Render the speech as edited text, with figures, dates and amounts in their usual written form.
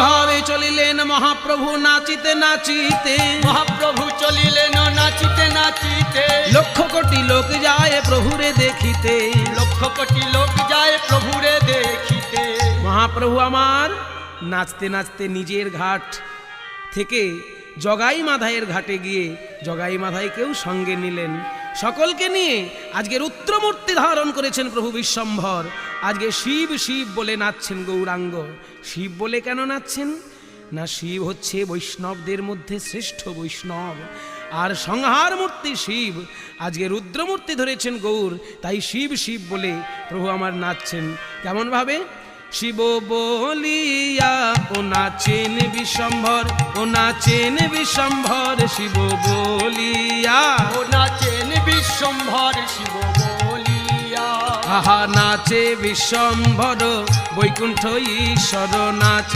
এইভাবে চলিলেন মহাপ্রভু নাচিতে নাচিতে, মহাপ্রভু চলিলেন নাচিতে নাচিতে, লক্ষ কোটি লোক যায় প্রভুরে দেখিতে, লক্ষ কোটি লোক যায় প্রভুরে দেখিতে। মহাপ্রভু আমার নাচতে নাচতে নিজের ঘাট থেকে জগাই মাধাইয়ের ঘাটে গিয়ে জগাই মাধাইকেও সঙ্গে নিলেন। সকলকে নিয়ে আজকে রুদ্রমূর্তি ধারণ করেছেন প্রভু বিশ্বম্ভর। আজকে শিব শিব বলে নাচছেন গৌরাঙ্গ। শিব বলে কেন নাচছেন না, শিব হচ্ছে বৈষ্ণবদের মধ্যে শ্রেষ্ঠ বৈষ্ণব, আর সংহার মূর্তি শিব। আজকে রুদ্রমূর্তি ধরেছেন গৌর, তাই শিব শিব বলে প্রভু আমার নাচছেন। কেমন ভাবে? শিব বলিয়া ও নাচেন বিশ্বম্ভর, ও নাচেন বিশ্বম্ভর, শিব বলিয়া ও নাচেন বিশ্বম্ভর, শিব বলিয়া। আহা নাচে বিশ্বম্ভর, বৈকুণ্ঠ ঈশ্বর নাচে।